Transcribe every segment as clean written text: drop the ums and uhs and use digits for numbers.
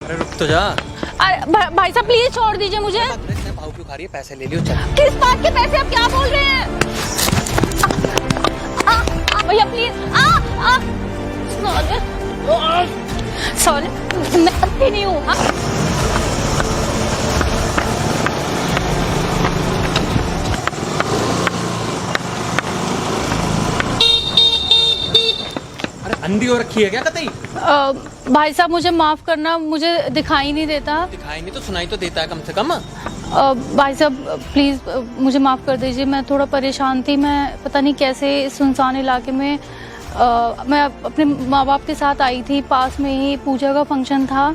अरे रुक तो जा। अरे भाई साहब प्लीज छोड़ दीजिए मुझे। भाव क्यों खा रही है? पैसे ले लियो चल। किस बात के पैसे? आप क्या बोल रहे हैं? भैया प्लीज। सॉरी मैं अच्छी नहीं हूँ। अरे अंधी हो रखी है क्या कतई? भाई साहब मुझे माफ करना, मुझे दिखाई नहीं देता। दिखाई नहीं तो सुनाई तो देता है कम से कम। भाई साहब प्लीज़ मुझे माफ़ कर दीजिए, मैं थोड़ा परेशान थी। मैं पता नहीं कैसे इस सुनसान इलाके में मैं अपने माँ बाप के साथ आई थी। पास में ही पूजा का फंक्शन था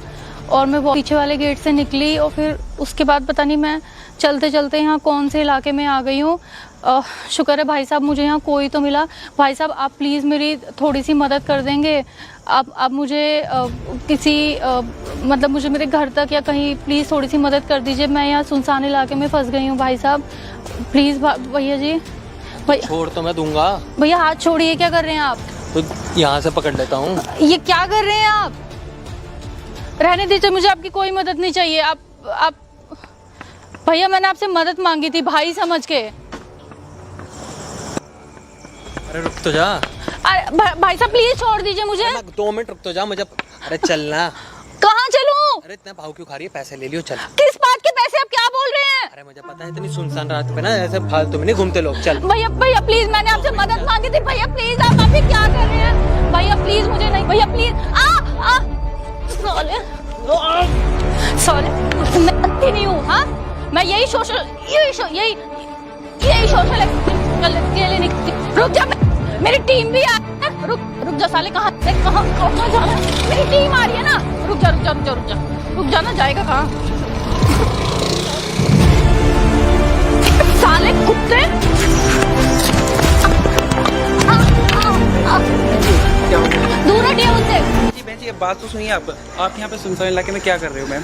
और मैं वो पीछे वाले गेट से निकली और फिर उसके बाद पता नहीं मैं चलते चलते यहाँ कौन से इलाके में आ गई हूँ। शुक्र है भाई साहब मुझे यहाँ कोई तो मिला। भाई साहब आप प्लीज़ मेरी थोड़ी सी मदद कर देंगे? आप मुझे किसी मतलब मुझे मेरे घर तक या कहीं प्लीज़ थोड़ी सी मदद कर दीजिए। मैं यहाँ सुनसान इलाके में फंस गई हूँ भाई साहब, प्लीज़ भैया जी। भैया छोड़ तो मैं दूंगा। भैया हाथ छोड़िए, क्या कर रहे हैं आप? तो यहाँ से पकड़ लेता हूँ। ये क्या कर रहे हैं आप? रहने दीजिए, मुझे आपकी कोई मदद नहीं चाहिए। आप भैया मैंने आपसे मदद मांगी थी भाई समझ के। अरे रुक तो जा। अरे भाई साहब प्लीज छोड़ दीजिए मुझे। 2 मिनट रुक तो जा मुझे। अरे चलना। कहाँ चलूं? अरे इतना भाव क्यों खा रही है? पैसे ले लियो चल। किस बात के पैसे? आप क्या बोल रहे हैं? अरे मुझे पता है इतनी सुनसान रात पे ना ऐसे फालतू में नहीं घूमते लोग। चल भैया प्लीज, मैंने आपसे मदद मांगी थी। भैया प्लीज, आप अभी क्या कर रहे हैं? भैया प्लीज मुझे नहीं। भैया प्लीज। सॉरी मैं अच्छी नहीं हूँ। हाँ मैं यही सोशल के लिए निकली। रुक जा, मेरी टीम भी आ। रुक जा साले, कहाँ जाना? मेरी टीम आ रही है ना। रुक जा ना, जाएगा कहाँ? साले कुत्ते। दूर हटिए मुझसे। जी बहन जी ये बात तो सुनिए। आप यहाँ पे सुनसान इलाके में क्या कर रहे हो मैम?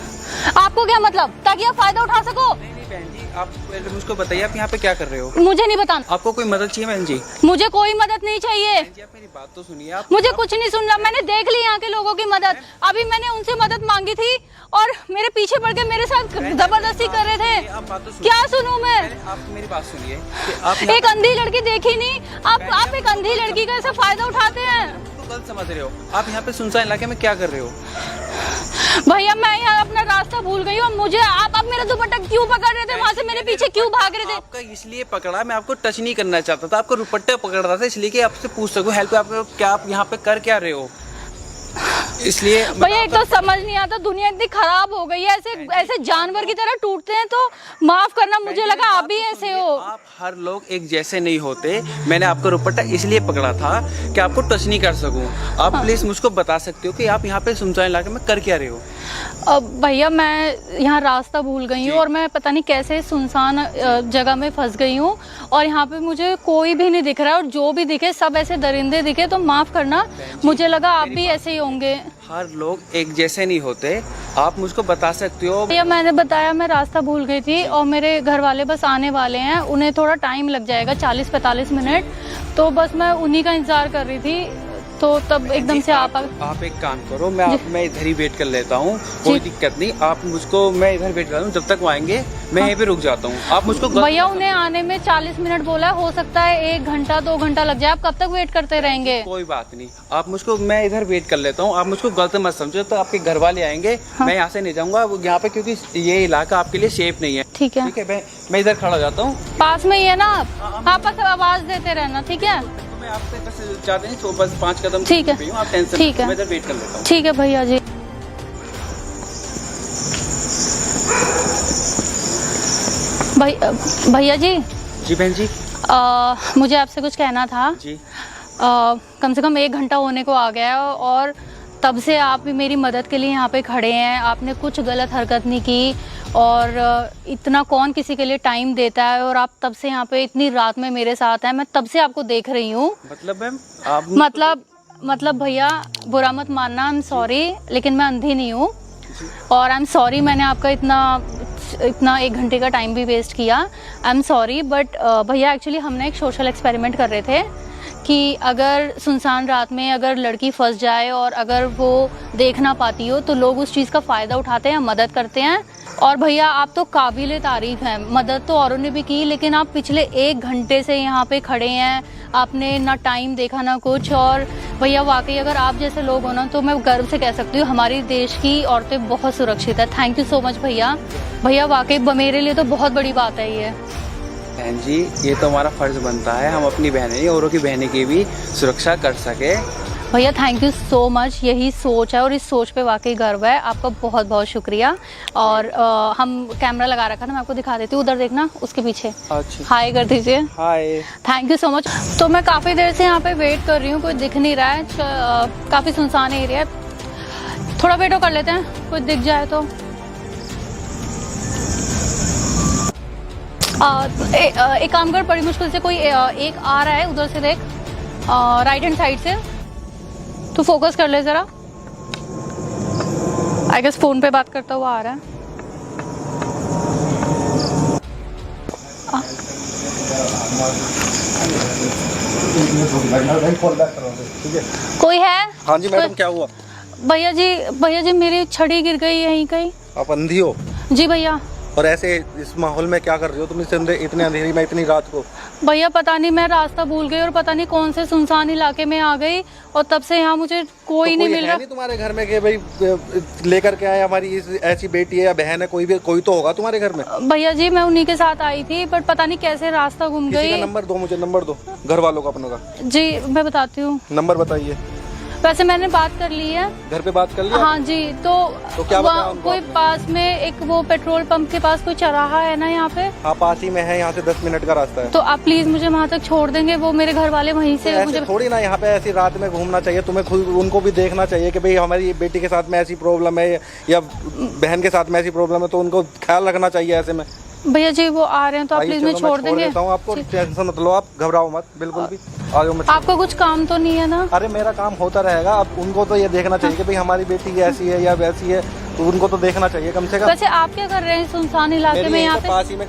आपको क्या मतलब? ताकि आप फायदा उठा सको। नहीं बहन जी आप पहले मुझको बताइए आप यहाँ पे क्या कर रहे हो? मुझे नहीं बताना। आपको कोई मदद चाहिए बहन जी? मुझे कोई मदद नहीं चाहिए। जी आप मेरी बात तो सुनिए। आप मुझे कुछ नहीं सुनना। मैंने देख ली यहाँ के लोगों की मदद। अभी मैंने उनसे मदद मांगी थी और मेरे पीछे पड़ के मेरे साथ जबरदस्ती कर रहे थे। क्या सुनूं मैं? आप मेरी बात सुनिए। एक अंधी लड़की देखी नहीं? आप एक अंधी लड़की का ऐसा फायदा उठाते हैं। गलत समझ रहे हो। आप यहाँ पे सुनसान इलाके में क्या कर रहे हो? भैया मैं यहाँ अपना रास्ता भूल गई हूँ। मुझे आप मेरा दुपट्टा क्यों पकड़ रहे थे? वहाँ से मेरे पीछे क्यों भाग रहे थे? आपका इसलिए पकड़ा, मैं आपको टच नहीं करना चाहता था। आपको दुपट्टा पकड़ रहा था इसलिए कि आपसे पूछ सकूं हेल्प आप यहाँ पे कर क्या रहे हो, इसलिए। भैया एक तो समझ नहीं आता, दुनिया इतनी खराब हो गई है। ऐसे जानवर की तरह टूटते हैं तो माफ करना। मुझे लगा आप भी ऐसे हो। आप हर लोग एक जैसे नहीं होते। मैंने आपका दुपट्टा इसलिए पकड़ा था कि आपको टच नहीं कर सकूं। आप प्लीज मुझको बता सकते हो कि आप यहाँ पे सुनसान इलाके में कर क्या रहे हो? भैया मैं यहाँ रास्ता भूल गई हूँ और मैं पता नहीं कैसे सुनसान जगह में फंस गई हूँ और यहाँ पे मुझे कोई भी नहीं दिख रहा है और जो भी दिखे सब ऐसे दरिंदे दिखे। तो माफ करना, मुझे लगा आप भी ऐसे ही होंगे। हर लोग एक जैसे नहीं होते। आप मुझको बता सकते हो? भैया मैंने बताया मैं रास्ता भूल गई थी और मेरे घर वाले बस आने वाले हैं। उन्हें थोड़ा टाइम लग जाएगा, 40-45 मिनट। तो बस मैं उन्हीं का इंतजार कर रही थी तो तब एकदम से आप एक काम करो, मैं इधर ही वेट कर लेता हूँ। कोई दिक्कत नहीं। आप मुझको, मैं इधर वेट कर लूँ जब तक वो आएंगे। मैं यहीं पे रुक जाता हूँ। आप मुझको भैया उन्हें आने में 40 मिनट बोला है, हो सकता है 1 घंटा 2 घंटा लग जाए। आप कब तक वेट करते रहेंगे? कोई बात नहीं। आप मुझको, मैं इधर वेट कर लेता हूँ। आप मुझको गलत मत समझो। तो आपके घर वाले आएंगे। मैं यहाँ से नहीं जाऊँगा यहाँ पे क्योंकि ये इलाका आपके लिए सेफ नहीं है। ठीक है मैं इधर खड़ा हो जाता हूँ। पास में ही है ना आप बस आवाज देते रहना। ठीक है मैं आपसे बस चाहते नहीं, तो बस 5 कदम। ठीक है आप टेंशन, ठीक है, मैं इधर वेट कर लेता हूँ। ठीक है भैया जी। भैया जी। जी बहन जी। मुझे आपसे कुछ कहना था जी। कम से कम 1 घंटा होने को आ गया है और तब से आप भी मेरी मदद के लिए यहाँ पे खड़े हैं। आपने कुछ गलत हरकत नहीं की और इतना कौन किसी के लिए टाइम देता है और आप तब से यहाँ पे इतनी रात में मेरे साथ हैं। मैं तब से आपको देख रही हूँ। मतलब मैम आप मतलब भैया बुरा मत मानना, आई एम सॉरी, लेकिन मैं अंधी नहीं हूँ और आई एम सॉरी मैंने आपका इतना 1 घंटे का टाइम भी वेस्ट किया। आई एम सॉरी बट भैया एक्चुअली हमने एक सोशल एक्सपेरिमेंट कर रहे थे कि अगर सुनसान रात में अगर लड़की फंस जाए और अगर वो देख ना पाती हो तो लोग उस चीज़ का फ़ायदा उठाते हैं, मदद करते हैं। और भैया आप तो काबिल तारीफ़ हैं, मदद तो औरों ने भी की, लेकिन आप पिछले 1 घंटे से यहाँ पे खड़े हैं, आपने ना टाइम देखा ना कुछ। और भैया वाकई अगर आप जैसे लोग हो ना तो मैं गर्व से कह सकती हूँ हमारी देश की औरतें बहुत सुरक्षित है। थैंक यू सो मच भैया। भैया वाकई मेरे लिए तो बहुत बड़ी बात है ये। बहन जी, ये तो हमारा फर्ज बनता है, हम अपनी बहनें औरों की बहनें की भी सुरक्षा कर सके। भैया थैंक यू सो मच, यही सोच है और इस सोच पे वाकई गर्व है। आपका बहुत बहुत शुक्रिया। और हम कैमरा लगा रखा था, मैं आपको दिखा देती हूँ, उधर देखना उसके पीछे। अच्छा, हाय कर दीजिए। Hi. Thank you so much. तो मैं काफ़ी देर से यहाँ पे वेट कर रही हूँ, कोई दिख नहीं रहा है, काफ़ी सुनसान एरिया है। थोड़ा वेट कर लेते हैं, कोई दिख जाए तो। एक काम कर, बड़ी मुश्किल से कोई एक आ रहा है, उधर से देख, राइट हैंड साइड से। तू फोकस कर ले जरा। आई गेस फोन पे बात करता हुआ आ रहा है। कोई है? हाँ जी मैडम, क्या हुआ? भैया जी मेरी छड़ी गिर गई यहीं कहीं। आप अंधी हो? जी भैया। और ऐसे इस माहौल में क्या कर रही हो तुम इतने अंधेरी में इतनी रात को? भैया पता नहीं, मैं रास्ता भूल गई और पता नहीं कौन से सुनसान इलाके में आ गई और तब से यहाँ मुझे कोई नहीं मिल रहा। नहीं तुम्हारे घर में कि भाई लेकर के आए हमारी ऐसी बेटी है या बहन है, कोई तो होगा तुम्हारे घर में। भैया जी मैं उन्हीं के साथ आई थी, बट पता नहीं कैसे रास्ता घूम गई। नंबर दो मुझे, नंबर दो घर वालों का अपनों का। जी मैं बताती हूँ। नंबर बताइए। वैसे मैंने बात कर ली है, घर पे बात कर लिया? हाँ जी। तो क्या वहाँ कोई पास में एक वो पेट्रोल पंप के पास कोई चौराहा है ना यहाँ पे? हाँ पास ही में है, यहाँ से 10 मिनट का रास्ता है। तो आप प्लीज मुझे वहाँ तक छोड़ देंगे? वो मेरे घर वाले वहीं से मुझे थोड़ी ना यहाँ पे ऐसी रात में घूमना चाहिए, तुम्हें खुद उनको भी देखना चाहिए कि भाई हमारी बेटी के साथ में ऐसी प्रॉब्लम है या बहन के साथ में ऐसी प्रॉब्लम है, तो उनको ख्याल रखना चाहिए ऐसे में। भैया जी वो आ रहे हैं तो आप प्लीज मुझे छोड़ देंगे? आपको टेंशन मत लो, आप घबराओ मत, बिल्कुल भी आ जाओ। आपका कुछ काम तो नहीं है ना? अरे मेरा काम होता रहेगा, अब उनको तो ये देखना चाहिए कि भाई हमारी बेटी ऐसी है या वैसी है, तो उनको तो देखना चाहिए कम से कम। वैसे आप क्या कर रहे हैं सुनसान इलाके में? यहाँ पे पास ही में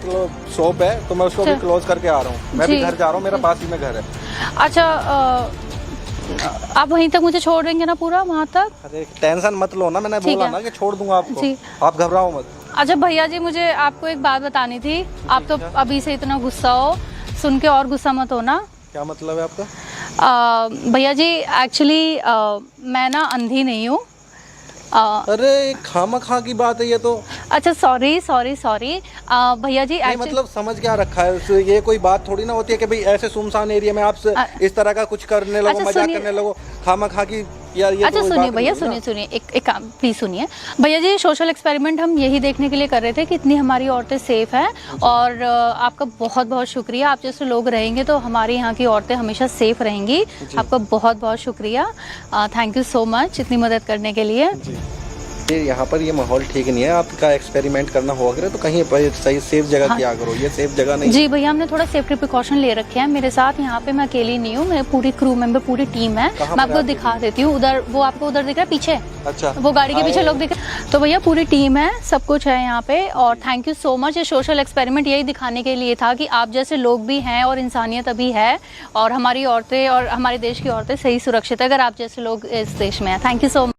शॉप है, तो मैं उसको भी क्लोज करके आ रहा हूँ। मैं भी घर जा रहा हूँ, मेरा पास ही में घर है। अच्छा आप वहीं तक मुझे छोड़ देंगे ना पूरा वहाँ तक? अरे टेंशन मत लो ना, मैंने बोला ना कि छोड़ दूंगा आपको, आप घबराओ मत। अच्छा भैया जी मुझे आपको एक बात बतानी थी। आप तो अभी से इतना गुस्सा हो, सुन के और गुस्सा मत हो ना। क्या मतलब है आपका? भैया जी एक्चुअली मैं ना अंधी नहीं हूँ। अरे खामखा की बात है ये तो। अच्छा सॉरी भैया जी। मतलब समझ क्या रखा है, ये कोई बात थोड़ी ना होती है कि भाई ऐसे सुनसान एरिया में आप इस तरह का कुछ करने लगो, मजाक करने लगो, खामखा की यार ये। अच्छा सुनिए भैया, सुनिए एक काम प्लीज सुनिए भैया जी। सोशल एक्सपेरिमेंट हम यही देखने के लिए कर रहे थे कि इतनी हमारी औरतें सेफ हैं, और आपका बहुत बहुत शुक्रिया। आप जैसे लोग रहेंगे तो हमारे यहाँ की औरतें हमेशा सेफ रहेंगी। आपका बहुत बहुत शुक्रिया, थैंक यू सो मच इतनी मदद करने के लिए। यहाँ पर ये माहौल ठीक नहीं है, आपका एक्सपेरिमेंट करना हो अगर तो कहीं पर सही सेफ जगह किया करो, ये सेफ जगह नहीं। जी भैया हमने थोड़ा सेफ्टी प्रिकॉशन ले रखे हैं मेरे साथ। यहाँ पे मैं अकेली नहीं हूँ, मेरे पूरी क्रू मेंबर, पूरी टीम है। मैं आपको दिखा देती हूँ, उधर वो आपको उधर दिख रहा है पीछे। अच्छा वो गाड़ी के पीछे लोग दिख रहे हैं। तो भैया पूरी टीम है, सब कुछ है यहाँ पे। और थैंक यू सो मच। ये सोशल एक्सपेरिमेंट यही दिखाने के लिए था कि आप जैसे लोग भी हैं और इंसानियत अभी है, और हमारी औरतें और हमारे देश की औरतें सही सुरक्षित है अगर आप जैसे लोग इस देश में हैं। Thank you so much.